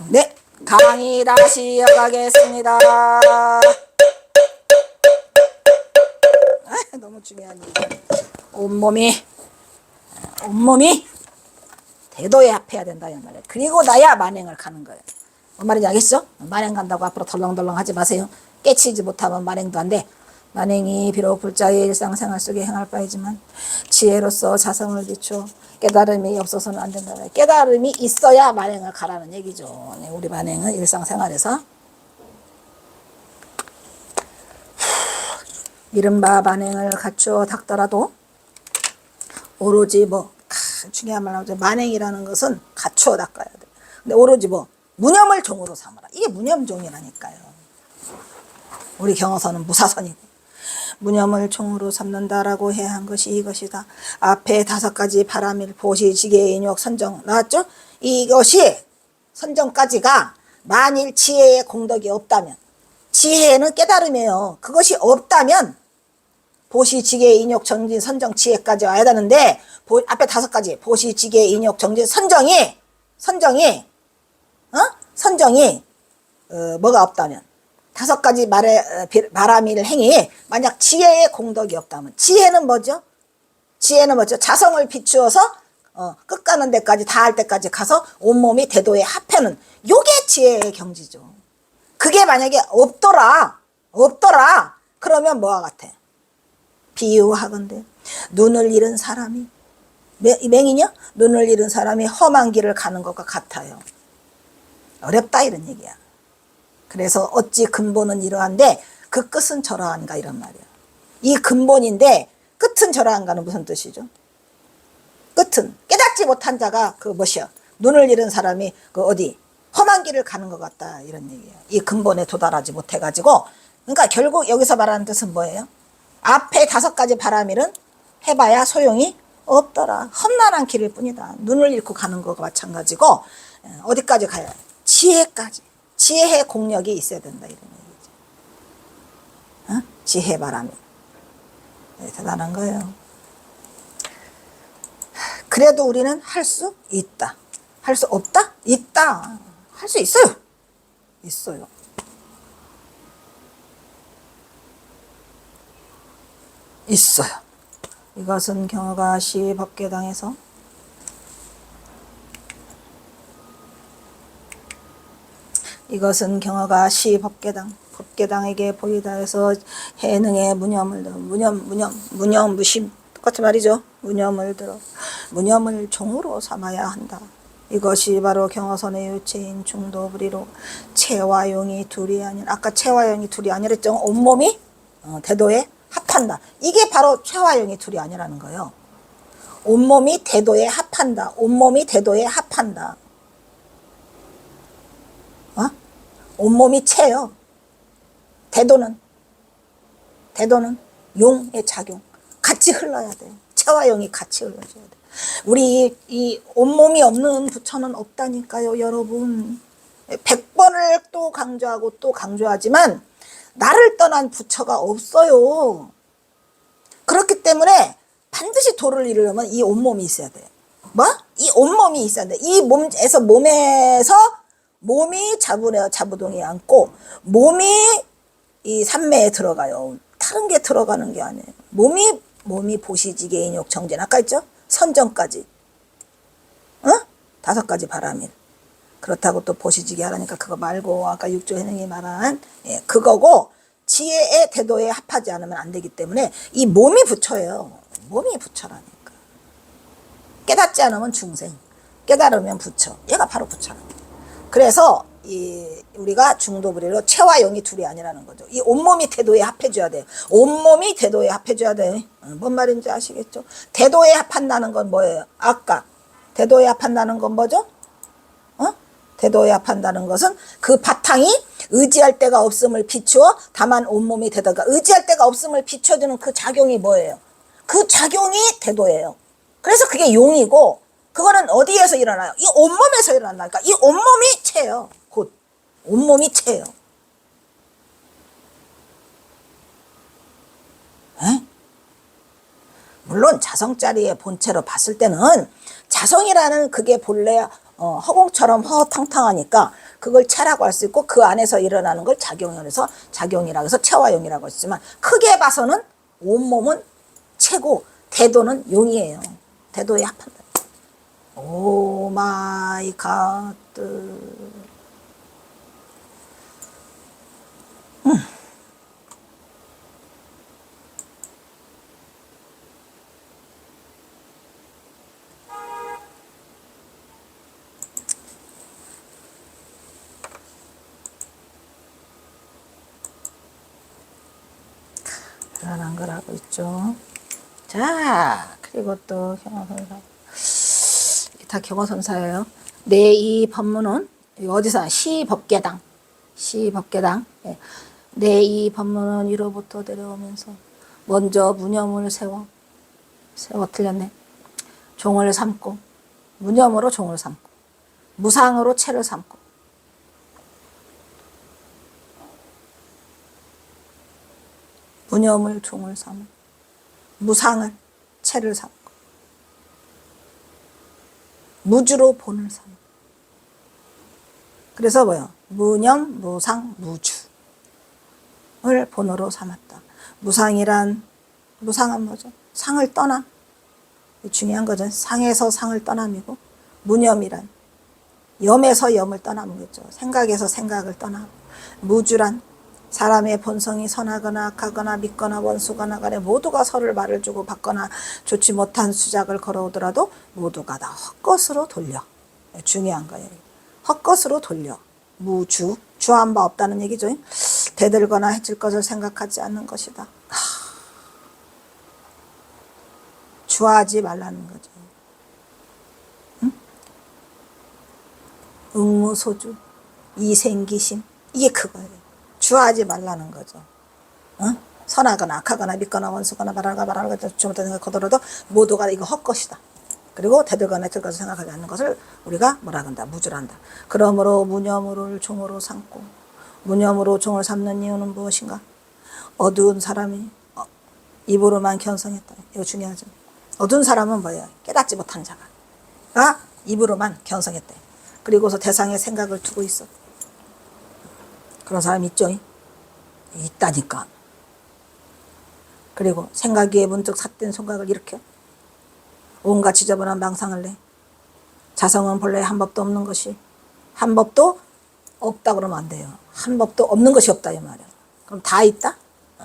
네, 강의 다시 이어가겠습니다. 너무 중요한 얘기. 온몸이 대도에 합해야 된다 이 말이에요. 그리고 나야 만행을 가는 거예요. 뭔 말인지 알겠죠? 만행 간다고 앞으로 덜렁덜렁 하지 마세요. 깨치지 못하면 만행도 안 돼. 만행이 비록 불자의 일상생활 속에 행할 바이지만 지혜로서 자성을 비추어 깨달음이 없어서는 안 된다. 깨달음이 있어야 만행을 가라는 얘기죠. 우리 만행은 일상생활에서 이른바 만행을 갖추어 닦더라도 오로지 중요한 말 나오죠. 만행이라는 것은 갖추어 닦아야 돼. 근데 오로지 무념을 종으로 삼아라. 이게 무념종이라니까요. 우리 경어서는 무사선이고. 무념을 종으로 삼는다라고 해야 한 것이 이것이다. 앞에 5가지 바람일 보시 지계 인욕 선정 나왔죠? 이것이 선정까지가 만일 지혜의 공덕이 없다면, 지혜는 깨달음이에요. 그것이 없다면 보시 지계 인욕 정진 선정 지혜까지 와야 되는데 앞에 5가지 보시 지계 인욕 정진 선정이 뭐가 없다면 5가지 바람일 행위 만약 지혜의 공덕이 없다면 지혜는 뭐죠? 자성을 비추어서 끝 가는 데까지 다 할 때까지 가서 온몸이 대도에 합하는 요게 지혜의 경지죠. 그게 만약에 없더라 그러면 뭐와 같아? 비유하건대 눈을 잃은 사람이 맹이냐? 눈을 잃은 사람이 험한 길을 가는 것과 같아요. 어렵다 이런 얘기야. 그래서 어찌 근본은 이러한데 그 끝은 저러한가 이런 말이야. 이 근본인데 끝은 저러한가는 무슨 뜻이죠? 끝은 깨닫지 못한 자가 무엇이야? 눈을 잃은 사람이 험한 길을 가는 것 같다 이런 얘기야. 이 근본에 도달하지 못해가지고 그러니까 결국 여기서 말하는 뜻은 뭐예요? 앞에 5가지 바람일은 해봐야 소용이 없더라. 험난한 길일 뿐이다. 눈을 잃고 가는 것과 마찬가지고 어디까지 가야? 지혜까지. 지혜의 공력이 있어야 된다 이런 얘기죠. 지혜 바람일. 대단한 거예요. 그래도 우리는 할 수 있다. 할 수 없다? 있다. 할 수 있어요. 있어요. 이것은 경어가 시 법계당에서 법계당에게 보이다 해서 해능의 무념을 들어 무념 무심 똑같은 말이죠. 무념을 들어 무념을 종으로 삼아야 한다. 이것이 바로 경어선의 유체인 중도불이로 체와 용이 둘이 아니라 아까 체와 용이 둘이 아니랬죠. 온몸이 대도에 합한다. 이게 바로 체와 용이 둘이 아니라는 거예요. 온몸이 대도에 합한다. 온몸이 체요. 대도는 용의 작용 같이 흘러야 돼요. 체와 용이 같이 흘러줘야 돼요. 우리 이 온몸이 없는 부처는 없다니까요 여러분. 100번을 또 강조하고 또 강조하지만 나를 떠난 부처가 없어요. 그렇기 때문에 반드시 도를 이루려면 이 온몸이 있어야 돼요. 이 온몸이 있어야 돼. 이 몸에서 몸이 자부동에 앉고 몸이 이 삼매에 들어가요. 다른 게 들어가는 게 아니에요. 몸이 보시지계 인욕 정진 아까 했죠? 선정까지 5가지 바람일. 그렇다고 또 보시지게 하라니까 그거 말고 아까 육조해능이 말한 그거고 지혜의 대도에 합하지 않으면 안 되기 때문에 이 몸이 부처예요. 몸이 부처라니까. 깨닫지 않으면 중생, 깨달으면 부처. 얘가 바로 부처라니까. 그래서 우리가 중도불이로 체와 용이 둘이 아니라는 거죠. 이 온몸이 대도에 합해줘야 돼요. 온몸이 대도에 합해줘야 돼요. 뭔 말인지 아시겠죠? 대도에 합한다는 건 뭐예요? 아까 대도에 합한다는 건 뭐죠? 대도에 합한다는 것은 그 바탕이 의지할 데가 없음을 비추어 다만 온몸이 대도가 의지할 데가 없음을 비춰주는 그 작용이 뭐예요? 그 작용이 대도예요. 그래서 그게 용이고 그거는 어디에서 일어나요? 이 온몸에서 일어난다니까. 이 온몸이 체예요. 곧 온몸이 체예요. 물론 자성자리의 본체로 봤을 때는 자성이라는 그게 본래 허공처럼 허탕탕하니까 그걸 체라고 할 수 있고 그 안에서 일어나는 걸 작용이라고 해서 체화용이라고 했지만 크게 봐서는 온몸은 체고 대도는 용이에요. 대도에 합한다. 오 마이 갓. 대단한 걸 하고 있죠. 자, 그리고 또 경화선사. 이게 다 경화선사예요. 내 이 법문은 어디서 시법계당. 예. 내 이 법문은 위로부터 내려오면서 먼저 무념을 세워 틀렸네. 종을 삼고 무념으로 종을 삼고 무상으로 체를 삼고 무념을 종을 삼고 무상을 체를 삼고 무주로 본을 삼고 그래서 뭐요? 무념, 무상, 무주를 본으로 삼았다. 무상은 뭐죠? 상을 떠남. 중요한 거죠. 상에서 상을 떠남이고 무념이란 염에서 염을 떠남이겠죠. 생각에서 생각을 떠남. 무주란 사람의 본성이 선하거나 악하거나 믿거나 원수거나 간에 모두가 서로를 말을 주고 받거나 좋지 못한 수작을 걸어오더라도 모두가 다 헛것으로 돌려. 중요한 거예요. 헛것으로 돌려. 무주, 주한 바 없다는 얘기죠. 대들거나 해칠 것을 생각하지 않는 것이다. 주하지 말라는 거죠. 응? 응무소주, 이생기심, 이게 그거예요. 주하지 말라는 거죠. 선하거나 악하거나 믿거나 원수거나 말하거나 좋지 못한 생각을 거더라도 모두가 이거 헛것이다. 그리고 대들거나 해칠 것을 생각하지 않는 것을 우리가 뭐라 한다? 무주란다. 그러므로 무념으로 종으로 삼고 무념으로 종을 삼는 이유는 무엇인가? 어두운 사람이 입으로만 견성했다. 이거 중요하죠. 어두운 사람은 뭐예요? 깨닫지 못한 자가 입으로만 견성했대. 그리고서 대상의 생각을 두고 있어. 그런 사람 있죠? 있다니까. 그리고 생각 위에 문득 삿된 생각을 일으켜 온갖 지저분한 망상을 내. 자성은 본래 한 법도 없는 것이 한 법도 없다 그러면 안 돼요. 한 법도 없는 것이 없다 이 말이야. 그럼 다 있다?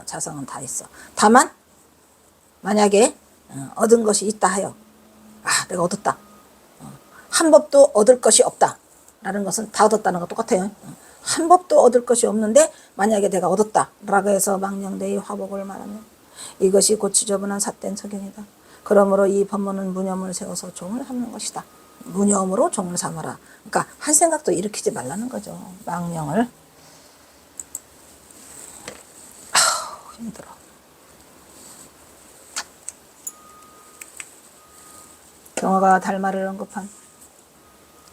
자성은 다 있어. 다만 만약에 얻은 것이 있다 하여 내가 얻었다. 한 법도 얻을 것이 없다 라는 것은 다 얻었다는 거 똑같아요. 한 법도 얻을 것이 없는데 만약에 내가 얻었다 라고 해서 망령되이 화복을 말하면 이것이 곧 지저분한 삿된 석연이다. 그러므로 이 법문은 무념을 세워서 종을 삼는 것이다. 무념으로 종을 삼아라. 그러니까 한 생각도 일으키지 말라는 거죠. 망령을. 힘들어. 경어가 달마를 언급한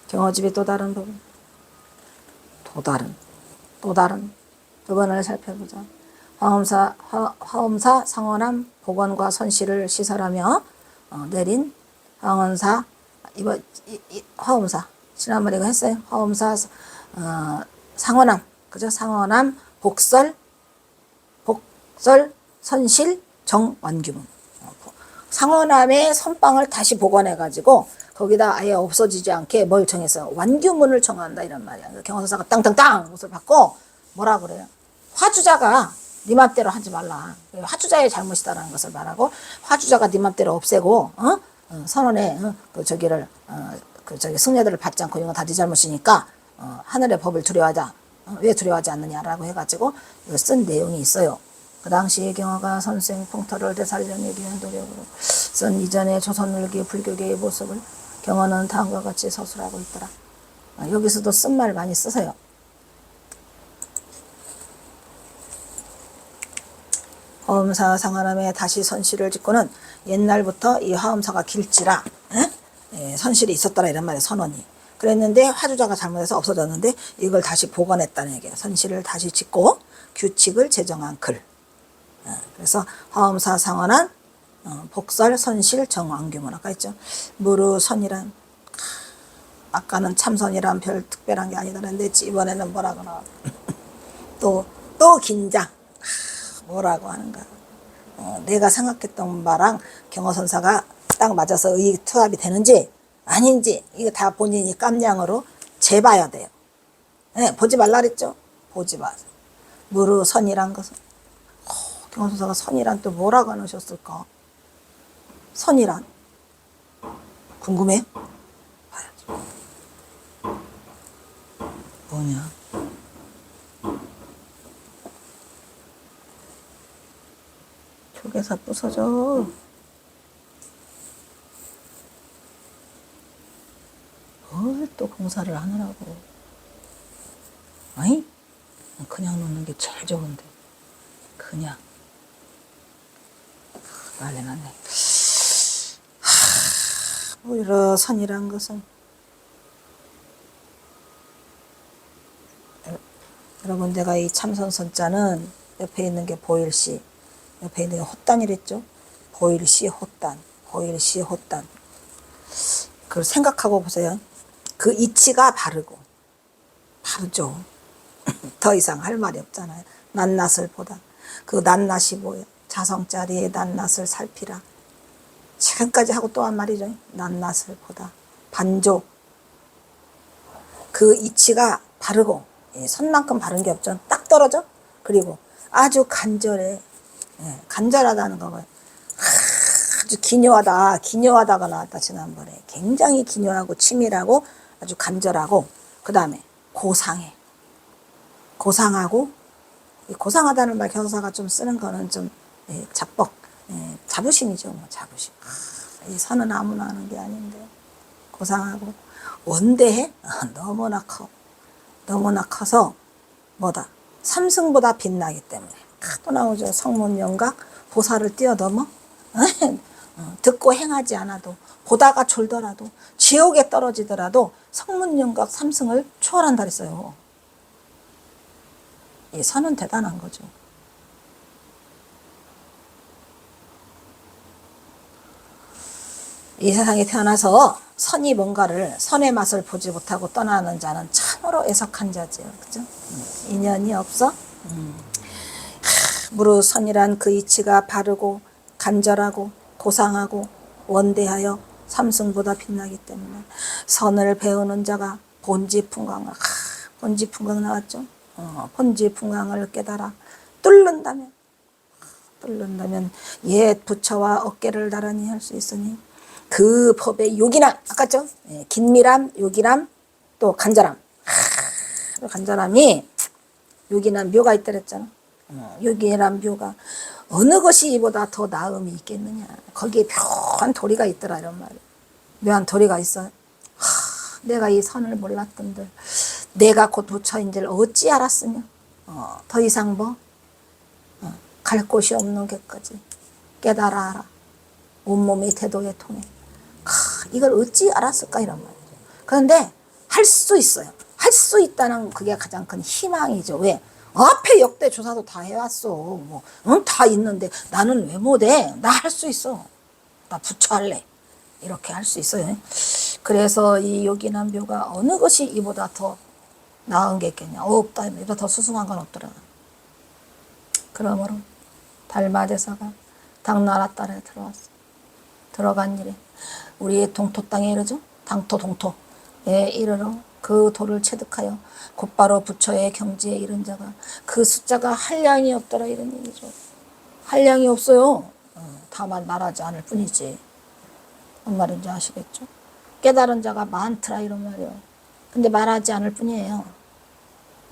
경어집의 또 다른 부분. 또 다른 부분을 살펴보자. 화엄사 상원함 복원과 선실을 시설하며 내린 황원사 화엄사 지난번에 이거 했어요. 화엄사 상원함 그죠? 상원함 복설 선실 정완규문. 상원함의 선방을 다시 복원해 가지고 거기다 아예 없어지지 않게 뭘 정했어요? 완규문을 정한다 이런 말이야. 경호사가 땅땅땅 옷을 받고 뭐라 그래요? 화주자가 네 맘대로 하지 말라. 화주자의 잘못이다라는 것을 말하고 화주자가 네 맘대로 없애고 선원의 승려들을 받지 않고 이건 다 네 잘못이니까 하늘의 법을 두려워하자. 왜 두려워하지 않느냐라고 해가지고 쓴 내용이 있어요. 그 당시에 경화가 선생 풍토를 되살려내기 위한 노력으로 쓴 이전의 조선을기 불교계의 모습을 경화는 다음과 같이 서술하고 있더라. 여기서도 쓴 말 많이 쓰세요. 화엄사 상원함에 다시 선실을 짓고는 옛날부터 이 화엄사가 길지라 선실이 있었더라 이런 말이에요. 선원이. 그랬는데 화주자가 잘못해서 없어졌는데 이걸 다시 복원했다는 얘기예요. 선실을 다시 짓고 규칙을 제정한 글. 그래서 화엄사 상원한 복설 선실 정왕규문 아까 했죠. 무르선이란 아까는 참선이란 별 특별한 게 아니다 그랬는데 이번에는 뭐라고 나와. 또 긴장. 뭐라고 하는가. 내가 생각했던 바랑 경어선사가 딱 맞아서 의투합이 되는지 아닌지 이거 다 본인이 깜냥으로 재봐야 돼요. 네, 보지 말라 그랬죠. 보지 마세요. 무르 선이란 것은 경어선사가 선이란 또 뭐라고 하셨을까. 선이란 궁금해요? 봐야죠. 뭐냐. 조개사 부서져. 뭘 또 공사를 하느라고. 아니? 그냥 놓는 게 제일 좋은데. 그냥. 난리 났네. 오히려 선이란 것은 여러분 내가 이 참선선자는 옆에 있는 게 보일시 옆에 있는 게 헛단이랬죠. 보일시 헛단 보일시 헛단 그걸 생각하고 보세요. 그 이치가 바르고 바르죠. 더 이상 할 말이 없잖아요. 낱낱을 보다. 그 낱낱이 뭐예요? 자성자리의 낱낱을 살피라. 지금까지 하고 또 한 말이죠. 낱낱을 보다. 반조. 그 이치가 바르고 선만큼 바른 게 없죠. 딱 떨어져. 그리고 아주 간절해. 간절하다는 거 뭐예요? 아주 기묘하다. 기묘하다가 나왔다 지난번에. 굉장히 기묘하고 치밀하고 아주 간절하고 그 다음에 고상해. 고상하고 고상하다는 말 경사가 좀 쓰는 거는 좀 자뻑 자부심이죠. 뭐 자부심. 이 선은 아무나 하는 게 아닌데 고상하고 원대해. 너무나 커. 너무나 커서 뭐다. 삼승보다 빛나기 때문에 또 나오죠. 성문영각 보살을 뛰어넘어 듣고 행하지 않아도 보다가 졸더라도 지옥에 떨어지더라도 성문영각 삼승을 초월한다 그랬어요. 이 선은 대단한 거죠. 이 세상에 태어나서 선이 뭔가를 선의 맛을 보지 못하고 떠나는 자는 참으로 애석한 자지요. 그죠? 인연이 없어? 무릇 선이란 그 이치가 바르고 간절하고 고상하고 원대하여 삼승보다 빛나기 때문에 선을 배우는 자가 본지풍광을 본지풍광 나왔죠. 본지풍광을 깨달아 뚫는다면 옛 부처와 어깨를 나란히 할 수 있으니 그 법의 요기남 아까죠. 긴밀함 요기남 또 간절함. 간절함이 요기남 묘가 있더랬잖아. 요기남 묘가 어느 것이 이보다 더 나음이 있겠느냐. 거기에 묘한 도리가 있더라 이런 말이야. 묘한 도리가 있어. 내가 이 선을 몰랐던들 내가 곧 부처인 줄 어찌 알았으며 더 이상 뭐 갈 곳이 없는 게까지 깨달아 알아. 온몸이 태도에 통해. 이걸 어찌 알았을까 이런 말이죠. 그런데 할 수 있어요. 할 수 있다는 그게 가장 큰 희망이죠. 왜? 앞에 역대 조사도 다 해왔어. 뭐, 다 있는데 나는 왜 못해? 나 할 수 있어. 나 부처 할래. 이렇게 할 수 있어요. 그래서 이 요기남 묘가 어느 것이 이보다 더 나은 게 있겠냐. 없다. 이보다 더 수승한 건 없더라. 그러므로 달마대사가 당나라 딸에 들어왔어. 들어간 일에 우리의 동토 땅에 이르죠. 당토 동토에 이르러 그 도를 체득하여 곧바로 부처의 경지에 이른 자가 그 숫자가 한량이 없더라 이런 얘기죠. 한량이 없어요. 다만 말하지 않을 뿐이지. 뭔 말인지 아시겠죠? 깨달은 자가 많더라 이런 말이에요. 근데 말하지 않을 뿐이에요.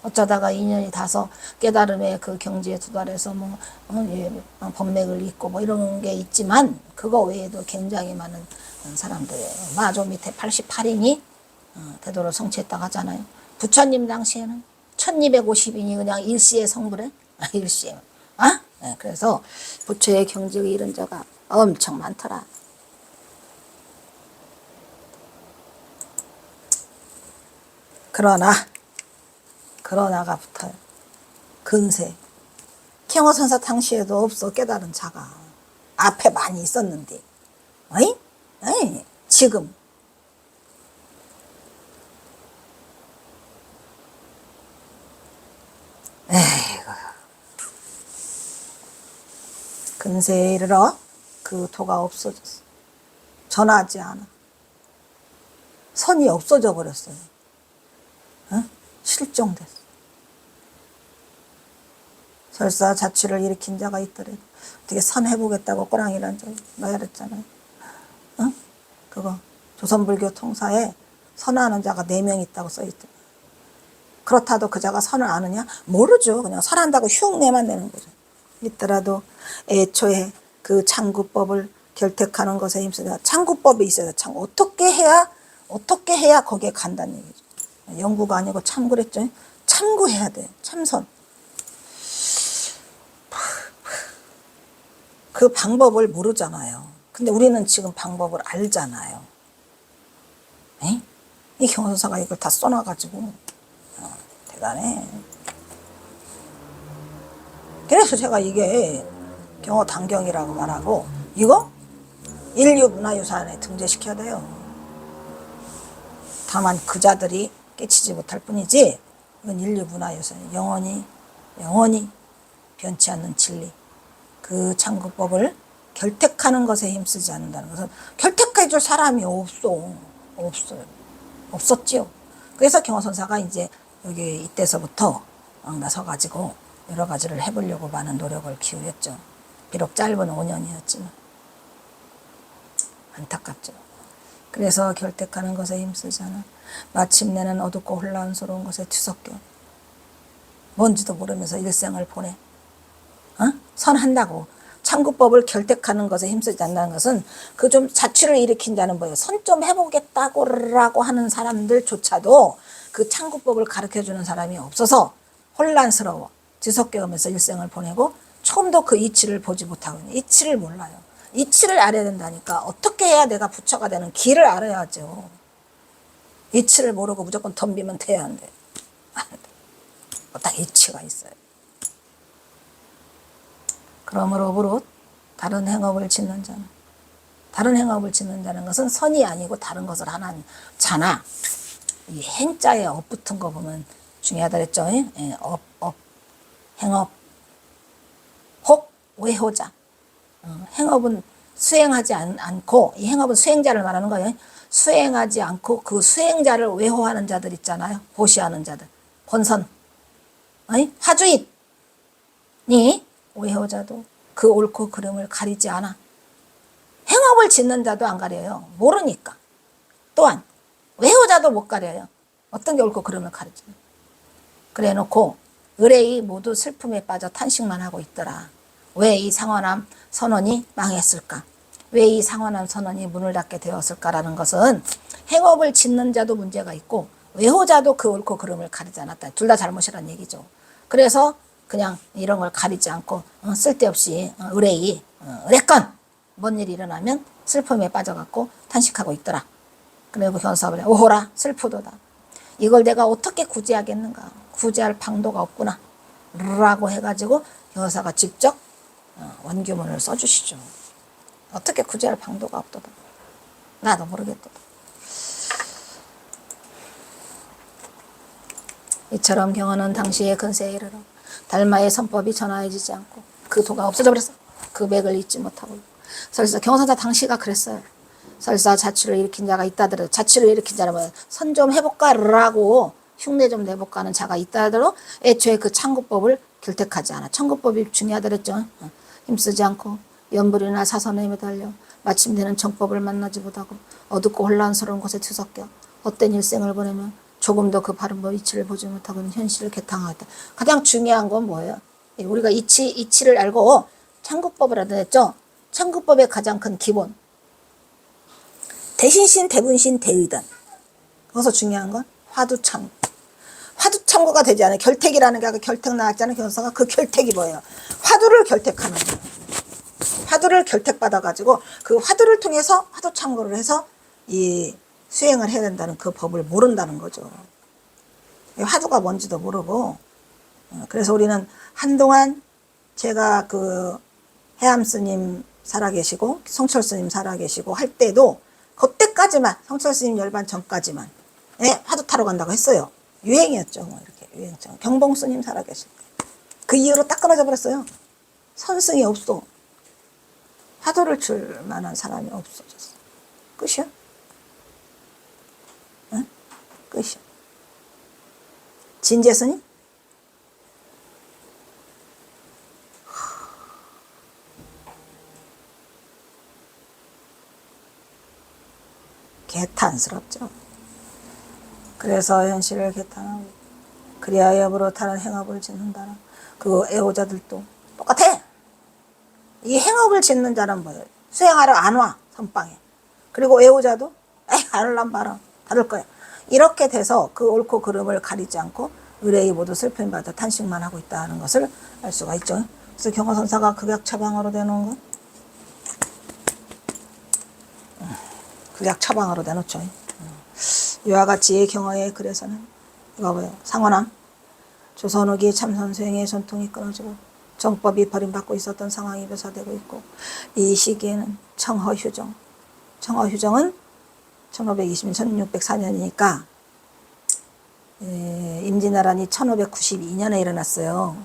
어쩌다가 인연이 닿아서 깨달음의 그 경지에 도달해서 뭐 법맥을 읽고 뭐 이런 게 있지만 그거 외에도 굉장히 많은 사람들이에요. 마조 밑에 88인이 대도를 성취했다고 하잖아요. 부처님 당시에는 1250인이 그냥 일시에 성불해. 일시에. 네, 그래서 부처의 경지에 이른 자가 엄청 많더라. 그러나가 붙어요. 근세. 경어선사 당시에도 없어 깨달은 자가. 앞에 많이 있었는데. 어이? 지금. 근세에 이르러 그 도가 없어졌어. 전하지 않아. 선이 없어져 버렸어요. 어? 실종됐어. 설사 자취를 일으킨 자가 있더라도 어떻게 선해보겠다고 꼬랑이란 자 말했잖아요. 어? 그거 조선불교 통사에 선하는 자가 4명 있다고 써있더라고요. 그렇다도 그 자가 선을 아느냐? 모르죠. 그냥 선한다고 흉내만 내는 거죠. 있더라도 애초에 그 창구법을 결택하는 것에 힘쓰자. 창구법이 있어요. 어떻게 해야 거기에 간다는 얘기죠. 연구가 아니고 참구랬죠. 참구해야 돼요. 참선. 그 방법을 모르잖아요. 근데 우리는 지금 방법을 알잖아요. 에? 이 경선사가 이걸 다 써놔가지고 대단해. 그래서 제가 이게 경어단경이라고 말하고 이거 인류문화유산에 등재시켜야 돼요. 다만 그자들이 깨치지 못할 뿐이지 이건 인류문화유산 영원히 변치 않는 진리. 그 창구법을 결택하는 것에 힘쓰지 않는다는 것은 결택해 줄 사람이 없어요. 없었지요. 그래서 경어선사가 이제 여기 이때서부터 나서가지고 여러 가지를 해보려고 많은 노력을 기울였죠. 비록 짧은 5년이었지만 안타깝죠. 그래서 결택하는 것에 힘쓰잖아. 마침내는 어둡고 혼란스러운 것에 뒤섞여 뭔지도 모르면서 일생을 보내. 선한다고 창구법을 결택하는 것에 힘쓰지 않는다는 것은 그 좀 자취를 일으킨 자는 뭐예요? 선 좀 해보겠다고 하는 사람들조차도 그 창구법을 가르쳐주는 사람이 없어서 혼란스러워 뒤섞여가면서 일생을 보내고 처음도 그 이치를 보지 못하고 있는 이치를 몰라요. 이치를 알아야 된다니까. 어떻게 해야 내가 부처가 되는 길을 알아야죠. 이치를 모르고 무조건 덤비면 돼야 안 돼. 딱 이치가 있어요. 그러므로 무릇 다른 행업을 짓는 자는 것은 선이 아니고 다른 것을 하는 자나 이 행자에 업 붙은 거 보면 중요하다 그랬죠. 행업 혹 외호자. 행업은 수행하지 않고 이 행업은 수행자를 말하는 거예요. 수행하지 않고 그 수행자를 외호하는 자들 있잖아요. 보시하는 자들. 본선. 화주입이 외호자도 그 옳고 그름을 가리지 않아. 행업을 짓는 자도 안 가려요. 모르니까. 또한 외호자도 못 가려요. 어떤 게 옳고 그름을 가리지. 그래 놓고 의뢰이 모두 슬픔에 빠져 탄식만 하고 있더라. 왜 이 상원함 선언이 망했을까? 왜 이 상원함 선언이 문을 닫게 되었을까라는 것은 행업을 짓는 자도 문제가 있고 외호자도 그 옳고 그름을 가리지 않았다. 둘 다 잘못이란 얘기죠. 그래서 그냥 이런 걸 가리지 않고 쓸데없이 의뢰이 의뢰건 뭔 일이 일어나면 슬픔에 빠져갖고 탄식하고 있더라. 그리고 견사를 오호라 슬프도다. 이걸 내가 어떻게 구제하겠는가. 구제할 방도가 없구나 라고 해가지고 견사가 직접 원규문을 써주시죠. 어떻게 구제할 방도가 없도다. 나도 모르겠도다. 이처럼 경어는 당시의 근세에 이르러 달마의 선법이 전하여지지 않고 그 도가 없어져 버렸어. 그 맥을 잊지 못하고 설사 경어선사 당시가 그랬어요. 설사 자취를 일으킨 자가 있다더라도 자취를 일으킨 자는 뭐야? 선 좀 해볼까 라고 흉내 좀 내볼까 하는 자가 있다더라도 애초에 그 창구법을 결택하지 않아. 창구법이 중요하더랬죠. 힘쓰지 않고 연불이나 사선에 매달려 마침내는 정법을 만나지 못하고 어둡고 혼란스러운 곳에 뒤섞여 헛된 일생을 보내면 조금도 그 바른 법 이치를 보지 못하고 현실을 개탕하겠다. 가장 중요한 건 뭐예요? 우리가 이치를 알고 창구법을 하다 했죠. 창구법의 가장 큰 기본 대신신, 대분신, 대의단. 거기서 중요한 건 화두창구. 화두창구가 되지 않아요. 결택이라는 게 아까 결택 나왔잖아요. 교사가 그 결택이 뭐예요? 화두를 결택하는 거예요. 화두를 결택받아가지고 그 화두를 통해서 화두창구를 해서 이 수행을 해야 된다는 그 법을 모른다는 거죠. 화두가 뭔지도 모르고. 그래서 우리는 한동안 제가 그 해암 스님 살아계시고 성철 스님 살아계시고 할 때도 그때까지만 성철 스님 열반 전까지만 화두 타러 간다고 했어요. 유행이었죠. 뭐 이렇게 유행처럼. 경봉 스님 살아계실 때. 그 이후로 딱 끊어져 버렸어요. 선승이 없어. 파도를 칠 만한 사람이 없어졌어. 끝이야. 응? 끝이야. 진재선이 개탄스럽죠. 그래서 현실을 개탄하고 그래야 여부로 다른 행업을 짓는다라. 그 애호자들도 똑같아. 이 행업을 짓는 자는 뭐예요? 수행하러 안 와, 선방에. 그리고 애호자도 에이 안 올란 봐라, 받을 거야. 이렇게 돼서 그 옳고 그름을 가리지 않고 의뢰의 모두 슬픔 받아 탄식만 하고 있다는 것을 알 수가 있죠. 그래서 경허선사가 극약 처방으로 되는 건 극약 처방으로 내놓죠. 이와 같이 경허의 글에서는 이거 뭐예요? 상원함 조선 후기 참선수행의 전통이 끊어지고 정법이 버림받고 있었던 상황이 묘사되고 있고, 이 시기에는 청허휴정, 청허휴정은 1520년 1604년이니까 임진왜란이 1592년에 일어났어요.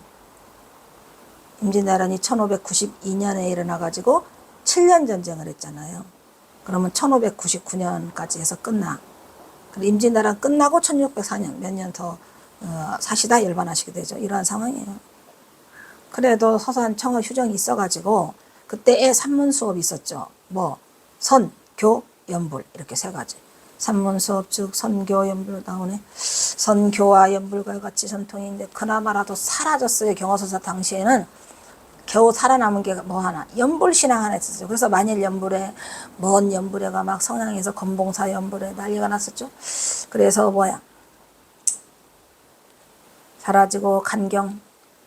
임진왜란이 1592년에 일어나가지고 7년 전쟁을 했잖아요. 그러면 1599년까지 해서 끝나. 임진왜란 끝나고 1604년 몇 년 더 사시다 열반하시게 되죠. 이러한 상황이에요. 그래도 서산 청어 휴정이 있어가지고 그때에 산문 수업이 있었죠. 뭐 선, 교, 연불 이렇게 세 가지. 산문 수업 즉 선교, 연불 나오네. 선교와 연불과 같이 전통인데 그나마라도 사라졌어요. 경허선사 당시에는 겨우 살아남은 게 뭐 하나, 연불신앙 하나 있었어요. 그래서 만일 연불에 먼 연불에가 막 성향에서 건봉사 연불에 난리가 났었죠. 그래서 뭐야, 사라지고 간경,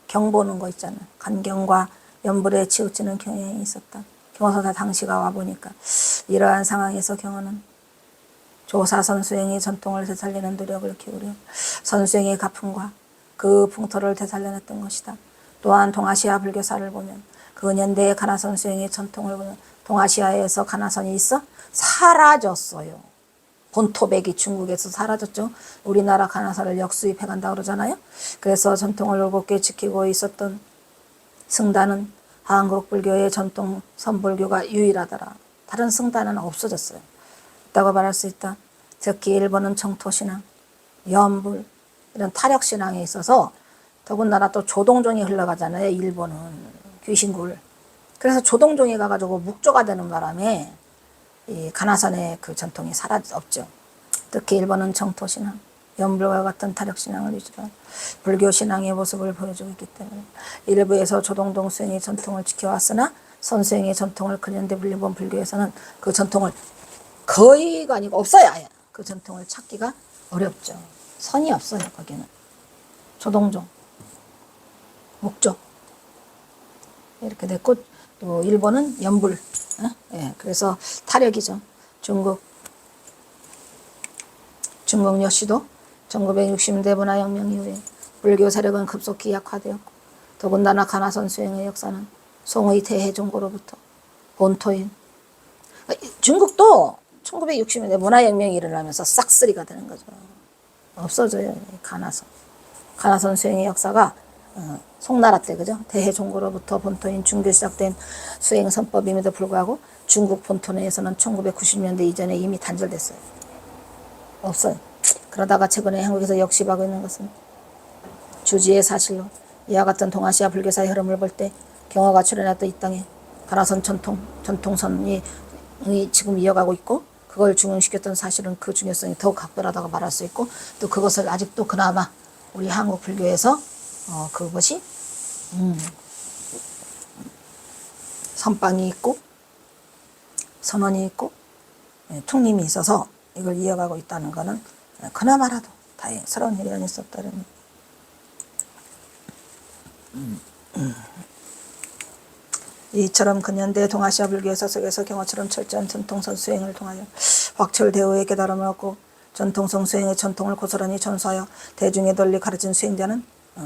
경 보는 거 있잖아요. 간경과 연불에 치우치는 경향이 있었다. 경허선사 당시가 와보니까 이러한 상황에서 경허는 조사선수행의 전통을 되살리는 노력을 기울여 선수행의 가풍과 그 풍토를 되살려냈던 것이다. 또한 동아시아 불교사를 보면 그 년대의 가나선수행의 전통을 보면 동아시아에서 가나선이 있어? 사라졌어요. 본토백이 중국에서 사라졌죠. 우리나라 가나선을 역수입해 간다 그러잖아요. 그래서 전통을 올곧게 지키고 있었던 승단은 한국 불교의 전통 선불교가 유일하더라. 다른 승단은 없어졌어요. 있다고 말할 수 있다. 특히 일본은 정토신앙, 연불 이런 타력신앙에 있어서 더군다나 또 조동종이 흘러가잖아요. 일본은 귀신굴. 그래서 조동종이 가가지고 묵조가 되는 바람에 이 가나선의 그 전통이 없죠. 특히 일본은 정토신앙, 연불과 같은 타력신앙을 유지한 불교신앙의 모습을 보여주고 있기 때문에 일부에서 조동동 수행의 전통을 지켜왔으나 선수행의 전통을 근현대 일본 불교에서는 그 전통을 거의가 아니고 없어요. 아예. 그 전통을 찾기가 어렵죠. 선이 없어요. 거기는. 조동종, 묵조 이렇게 됐고, 또 일본은 연불. 예, 그래서 타력이죠. 중국 역시도 1960년대 문화혁명 이후에 불교 세력은 급속히 약화되었고, 더군다나 가나선 수행의 역사는 송의 대해종고로부터 본토인 중국도 1960년대 문화혁명이 일어나면서 싹쓸이가 되는 거죠. 없어져요. 가나선 수행의 역사가 송나라 때, 그죠? 대해종고로부터 본토인 중교 시작된 수행 선법임에도 불구하고 중국 본토 내에서는 1990년대 이전에 이미 단절됐어요. 없어요. 그러다가 최근에 한국에서 역시하고 있는 것은 주지의 사실로 이와 같은 동아시아 불교사의 흐름을 볼 때 경허가 출현했던 이 땅에 가나선 전통선이 지금 이어가고 있고, 그걸 중용시켰던 사실은 그 중요성이 더욱 각별하다고 말할 수 있고, 또 그것을 아직도 그나마 우리 한국 불교에서 그것이 선방이 있고 선언이 있고 통림이 있어서 이걸 이어가고 있다는 것은 그나마라도 다행스러운 일이 아닐 수 없다는. 이처럼 근현대 동아시아 불교의 서석에서 경허처럼 철저한 전통선 수행을 통하여 확철대오의 깨달음을 얻고 전통성 수행의 전통을 고스란히 전수하여 대중에 널리 가르친 수행자는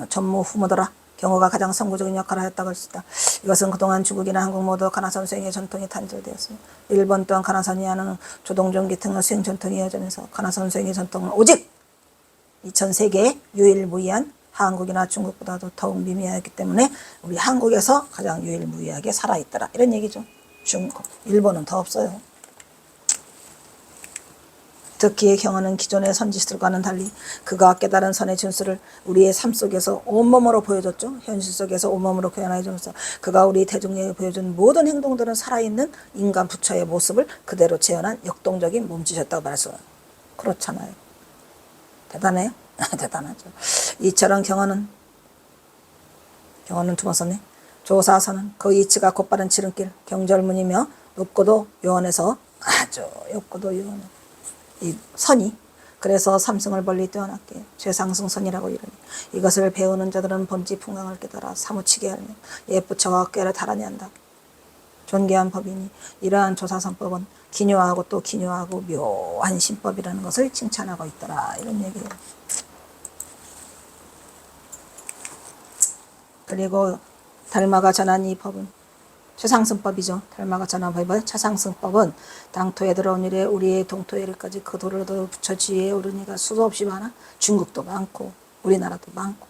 전무후무더라. 경허가 가장 선구적인 역할을 하였다고 할 수 있다. 이것은 그동안 중국이나 한국 모두 가나선 수행의 전통이 단절되었습니다. 일본 또한 가나선이 하는 조동종 기등의 수행 전통이 이어지면서 가나선 수행의 전통은 오직 2000세계에 유일무이한 한국이나 중국보다도 더욱 미미하였기 때문에 우리 한국에서 가장 유일무이하게 살아있더라. 이런 얘기죠. 일본은 더 없어요. 특히 경험은 기존의 선지들과는 달리 그가 깨달은 선의 준수를 우리의 삶 속에서 온몸으로 보여줬죠. 현실 속에서 온몸으로 표현해 주면서 그가 우리 대중에게 보여준 모든 행동들은 살아있는 인간 부처의 모습을 그대로 재현한 역동적인 몸짓이었다고 말했어요. 그렇잖아요. 대단해요? 대단하죠. 이처럼 경험은 두 번 썼네. 조사선은 그 이치가 곧바른 지름길 경절문이며 높고도 요원해서 아주 높고도 요원해. 이 선이 그래서 삼승을 멀리 뛰어났게 최상승선이라고 이르니 이것을 배우는 자들은 본지 풍광을 깨달아 사무치게 알며 옛부처와 꾀를 달아내 한다. 존귀한 법이니 이러한 조사선법은 기묘하고 또 기묘하고 묘한 신법이라는 것을 칭찬하고 있더라. 이런 얘기예요. 그리고 달마가 전한 이 법은 최상승법이죠. 달마가 전한 법은 최상승법은 당토에 들어온 이래 우리의 동토에 이르까지 그 도를 얻어 부처 지혜에 오른 이가 수도 없이 많아 중국도 많고 우리나라도 많고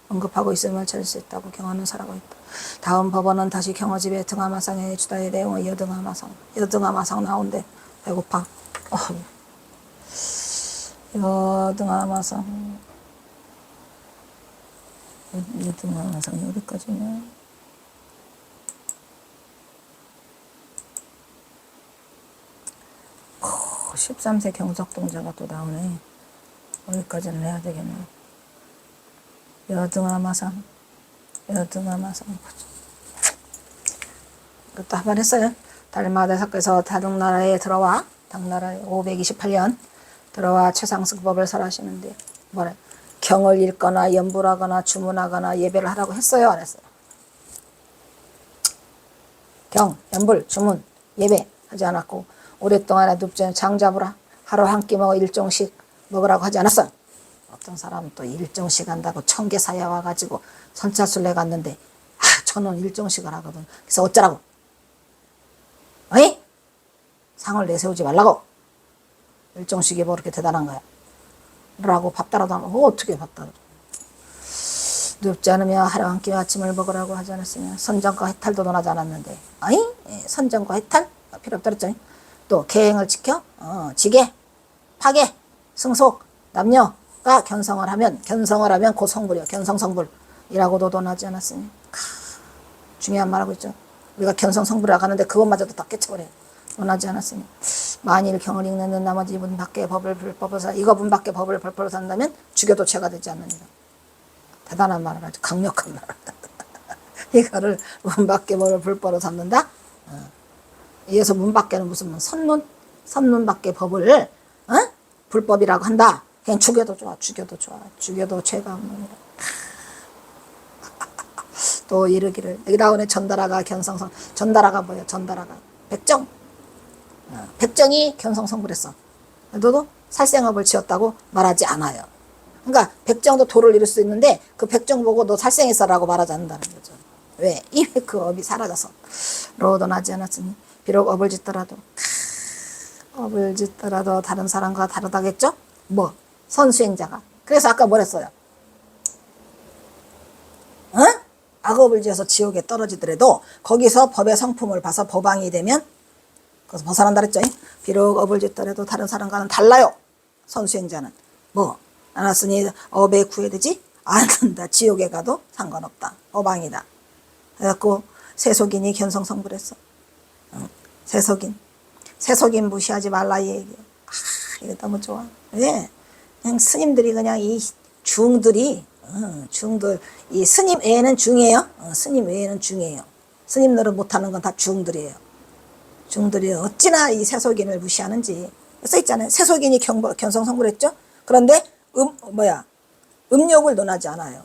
언급하고 있음을 찾을 수 있다고 경험은 설하고 있다. 다음 법원은 다시 경어집의 등하마상의 주다의 내용의 여등하마상 나온대. 배고파. 여등하마상 여등하마상이 어디까지냐. 13세 경석동자가 또 나오네. 여기까지는 해야 되겠네. 여등하마상. 그것도 한번 했어요. 달마대사께서 다중나라에 들어와, 당나라에 528년 들어와 최상승법을 설하시는데, 뭐래? 경을 읽거나 연불하거나 주문하거나 예배를 하라고 했어요? 안 했어요? 경, 연불, 주문, 예배 하지 않았고, 오랫동안 눕전 장 잡으라. 하루 한 끼 먹어 일종씩 먹으라고 하지 않았어? 어떤 사람은 또 일종씩 한다고 청계사에 와가지고 선차술래 갔는데 저는 일종씩을 하거든. 그래서 어쩌라고? 어이? 상을 내세우지 말라고. 일종씩이 뭐 그렇게 대단한 거야? 라고 밥 따라도 안 하고 어떻게 밥 따라? 눕지 않으며 하루 한 끼 아침을 먹으라고 하지 않았으며 선정과 해탈도 논하지 않았는데 어이? 선정과 해탈? 필요 없다 그랬죠. 또 계행을 지켜 지계, 파계, 승속, 남녀가 견성을 하면 곧 성불이요. 견성성불이라고도 논하지 않았으니 중요한 말하고 있죠. 우리가 견성성불이라고 하는데 그것마저도 다 깨쳐버려. 논하지 않았으니 만일 경을 읽는 나머지 문 밖의 법을 불법으로 이거 문 밖의 법을 불법으로 산다면 죽여도 죄가 되지 않느니라. 대단한 말을 하죠. 강력한 말을. 이거를 문 밖의 법을 불법으로 삼는다. 이어서 문 밖에는 무슨 선문 밖의 법을 불법이라고 한다. 그냥 죽여도 죽여도 죄가 없느니라. 또 이르기를 여기 나오네. 전달아가 견성성. 전달아가 뭐예요? 전달아가 백정이 견성성불했어. 너도 살생업을 지었다고 말하지 않아요. 그러니까 백정도 도를 이룰 수 있는데 그 백정 보고 너 살생했어라고 말하지 않는다는 거죠. 왜? 이미 그 업이 사라져서 로도나지 않았으니 비록 업을 짓더라도 다른 사람과 다르다겠죠? 뭐? 선수행자가. 그래서 아까 뭐랬어요? 악업을 지어서 지옥에 떨어지더라도 거기서 법의 성품을 봐서 법왕이 되면 그래서 벗어난다 그랬죠? 비록 업을 짓더라도 다른 사람과는 달라요. 선수행자는. 뭐? 알았으니 업에 구애되지 않는다. 지옥에 가도 상관없다. 법왕이다. 그래갖고 세속인이 견성성불했어. 세속인 무시하지 말라 이 얘기야. 이거 너무 좋아. 왜? 그냥 스님들이 그냥 이 중들이 중들 이 스님 외에는 중이에요. 스님 외에는 중이에요. 스님들은 못하는 건 다 중들이에요. 중들이 어찌나 이 세속인을 무시하는지 써 있잖아요. 세속인이 견성성불했죠. 그런데 음욕을 논하지 않아요.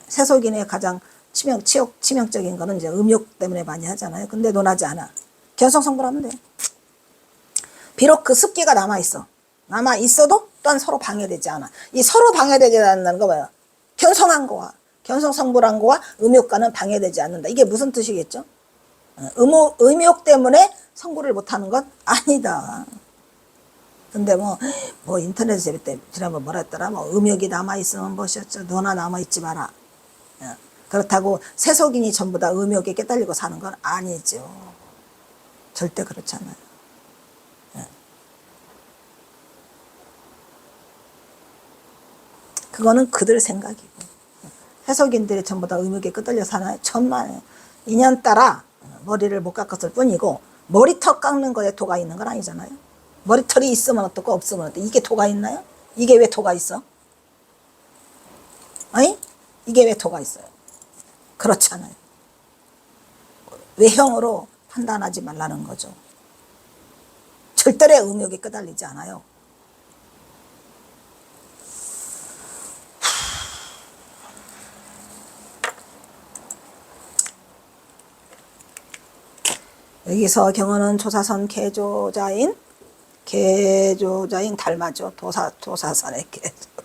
세속인의 가장 치명적인 거는 이제 음욕 때문에 많이 하잖아요. 근데 논하지 않아. 견성성불하면 돼. 비록 그 습기가 남아있어도 또한 서로 방해되지 않아. 이 서로 방해되지 않는다는 거 뭐야? 견성한 거와 견성성불한 거와 음욕과는 방해되지 않는다. 이게 무슨 뜻이겠죠? 음욕 때문에 성불을 못하는 건 아니다. 근데 뭐 인터넷에 지난번 뭐라 했더라? 음욕이 남아있으면 뭐셨죠? 너나 남아있지 마라. 그렇다고 세속인이 전부 다 음욕에 깨달리고 사는 건 아니죠. 절대 그렇지 않아요. 예. 그거는 그들 생각이고, 해석인들이 전부 다 의무에 끄들려 사나요? 천만에. 인연 따라 머리를 못 깎았을 뿐이고, 머리털 깎는 거에 도가 있는 건 아니잖아요. 머리털이 있으면 어떻고 없으면 어떻고. 이게 도가 있나요? 이게 왜 도가 있어? 아니? 이게 왜 도가 있어요? 그렇지 않아요. 외형으로 판단하지 말라는 거죠. 절대로 음욕에 끄달리지 않아요. 여기서 경어는 조사선 개조자인 달마죠. 도사선의 개조.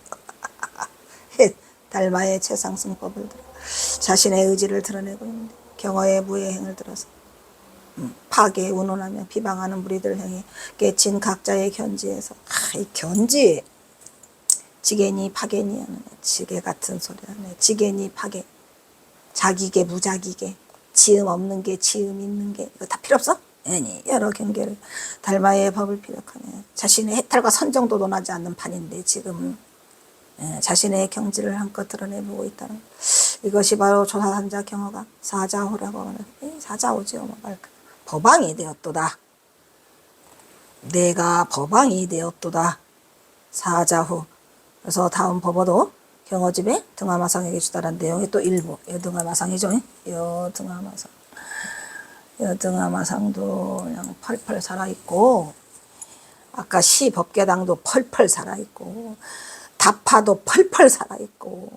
달마의 최상승법을 들어 자신의 의지를 드러내고 있는데, 경어의 무예행을 들어서 파괴 운운하며 비방하는 무리들 행위 깨친 각자의 견지에서, 이 견지, 지게니 파괴니 하는 지게 같은 소리하네. 지게니 파괴, 자기계 무자기계, 지음 없는 게 지음 있는 게, 이거 다 필요 없어? 아니, 여러 경계를 달마의 법을 피력하네. 자신의 해탈과 선정도 논하지 않는 판인데 지금 자신의 경지를 한껏 드러내보고 있다는 것. 이것이 바로 조사산자 경어가 사자호라고 하는, 사자호지요. 법왕이 되었도다. 내가 법왕이 되었도다. 사자호. 그래서 다음 법어도 경어집에 등화마상에게 주다란 내용이 또 일부. 여등화마상이죠. 여등화마상. 여등화마상도 그냥 펄펄 살아있고, 아까 시법계당도 펄펄 살아있고, 다파도 펄펄 살아있고,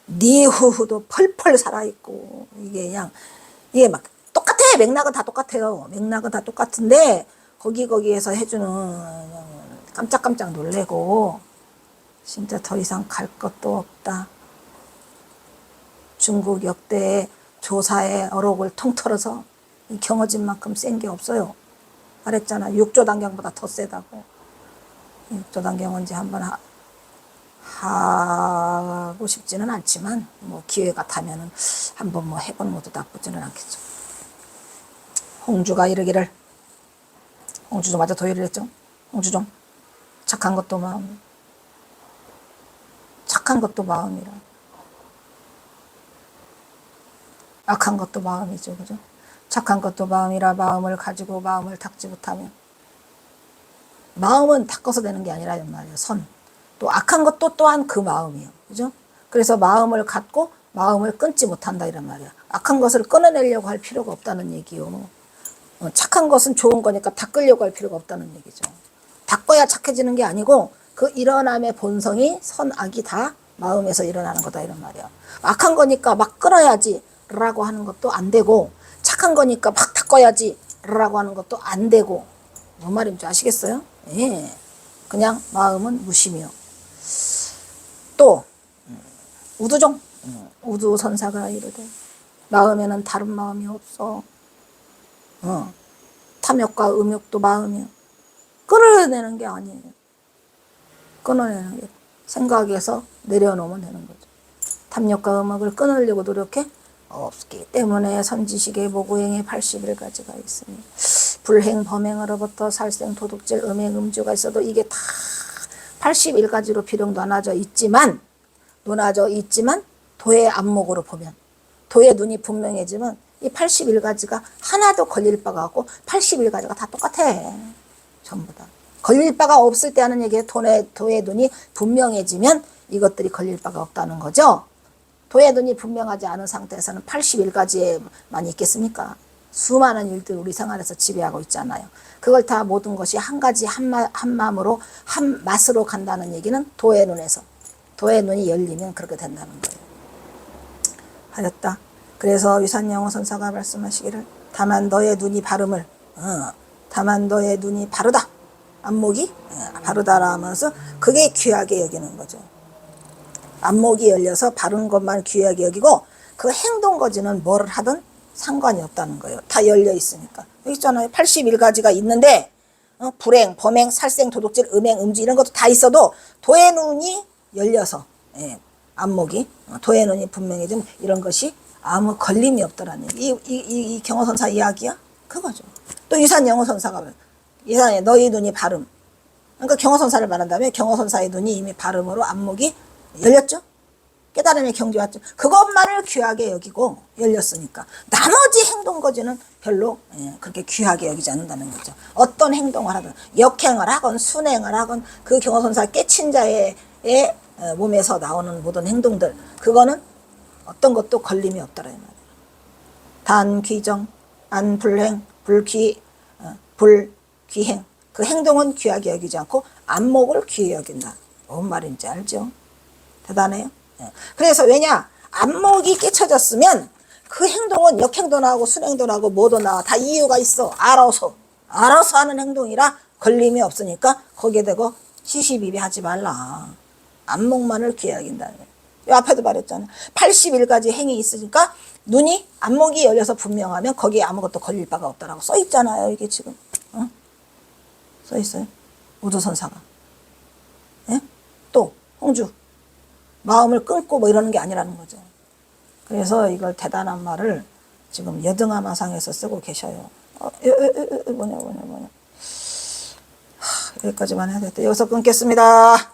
니후후도 펄펄 살아있고, 이게 막 똑같아. 맥락은 다 똑같아요. 맥락은 다 똑같은데, 거기에서 해주는 깜짝깜짝 놀래고, 진짜 더 이상 갈 것도 없다. 중국 역대의 조사의 어록을 통틀어서 이 경어진만큼 센 게 없어요. 말했잖아. 육조단경보다 더 세다고. 육조단경 언제 한번 하고 싶지는 않지만, 뭐 기회가 타면은 한번 뭐 해보는 것도 나쁘지는 않겠죠. 홍주가 이르기를, 홍주도 맞아 도의를 했죠. 홍주종, 착한 것도 마음, 착한 것도 마음이라, 악한 것도 마음이죠. 그죠? 착한 것도 마음이라 마음을 가지고 마음을 닦지 못하면, 마음은 닦아서 되는 게 아니라 말이에요. 또 악한 것도 또한 그 마음이에요. 그죠? 그래서 마음을 갖고 마음을 끊지 못한다 이란 말이야. 악한 것을 끊어내려고 할 필요가 없다는 얘기요. 착한 것은 좋은 거니까 닦으려고 할 필요가 없다는 얘기죠. 닦아야 착해지는 게 아니고, 그 일어남의 본성이 선악이 다 마음에서 일어나는 거다 이런 말이야. 악한 거니까 막 끊어야지 라고 하는 것도 안 되고, 착한 거니까 막 닦아야지 라고 하는 것도 안 되고, 뭔 말인지 아시겠어요? 예. 그냥 마음은 무심이요. 또 우두종, 우두선사가 이르되 마음에는 다른 마음이 없어. 탐욕과 음욕도 마음이요. 끊어내는 게 아니에요. 끊어내는 게 생각에서 내려놓으면 되는 거죠. 탐욕과 음욕을 끊으려고 노력해? 없기 때문에 선지식의 모구행의 80일까지가 있으니, 불행 범행으로부터 살생 도둑질 음행 음주가 있어도 이게 다 81가지로 비록 나눠져 있지만 도의 안목으로 보면, 도의 눈이 분명해지면 이 81가지가 하나도 걸릴 바가 없고 81가지가 다 똑같아. 전부 다. 걸릴 바가 없을 때 하는 얘기에 도의 눈이 분명해지면 이것들이 걸릴 바가 없다는 거죠. 도의 눈이 분명하지 않은 상태에서는 81가지에만 있겠습니까? 수많은 일들 우리 생활에서 지배하고 있잖아요. 그걸 다 모든 것이 한 가지 한 마음으로 한 맛으로 간다는 얘기는 도의 눈에서, 도의 눈이 열리면 그렇게 된다는 거예요. 하였다. 그래서 위산영어 선사가 말씀하시기를, 다만 너의 눈이 바름을, 다만 너의 눈이 바르다. 안목이 바르다라 하면서 그게 귀하게 여기는 거죠. 안목이 열려서 바른 것만 귀하게 여기고, 그 행동거지는 뭘 하든 상관이 없다는 거예요. 다 열려 있으니까. 여기 있잖아요. 81가지가 있는데, 불행, 범행, 살생, 도둑질, 음행, 음주 이런 것도 다 있어도 도의 눈이 열려서, 안목이, 도의 눈이 분명해지면 이런 것이 아무 걸림이 없더라는 얘기. 이 경어선사 이야기야? 그거죠. 또 이산 영어선사가 이산에 너희 눈이 발음. 그러니까 경어선사를 말한다면 경어선사의 눈이 이미 발음으로 안목이 열렸죠. 깨달음의 경지 왔죠. 그것만을 귀하게 여기고 열렸으니까 나머지 행동거지는 별로 그렇게 귀하게 여기지 않는다는 거죠. 어떤 행동을 하든 역행을 하건 순행을 하건 그 경어선사 깨친 자의 몸에서 나오는 모든 행동들 그거는 어떤 것도 걸림이 없다라 이 말이에요. 단 귀정, 안 불행, 불귀, 불귀행 그 행동은 귀하게 여기지 않고 안목을 귀히 여긴다. 뭔 말인지 알죠? 대단해요. 그래서 왜냐? 안목이 깨쳐졌으면 그 행동은 역행도 나오고 순행도 나오고 뭐도 나와. 다 이유가 있어. 알아서 하는 행동이라 걸림이 없으니까 거기에 대고 시시비비하지 말라. 안목만을 귀히 여긴다. 이 앞에도 말했잖아. 80일까지 행이 있으니까 눈이 안목이 열려서 분명하면 거기에 아무것도 걸릴 바가 없다라고 써 있잖아요. 이게 지금 써 있어요. 우주선사가. 또 홍주 마음을 끊고 뭐 이러는 게 아니라는 거죠. 그래서 이걸 대단한 말을 지금 여등하마상에서 쓰고 계셔요. 뭐냐. 여기까지만 해야 되겠다. 여기서 끊겠습니다.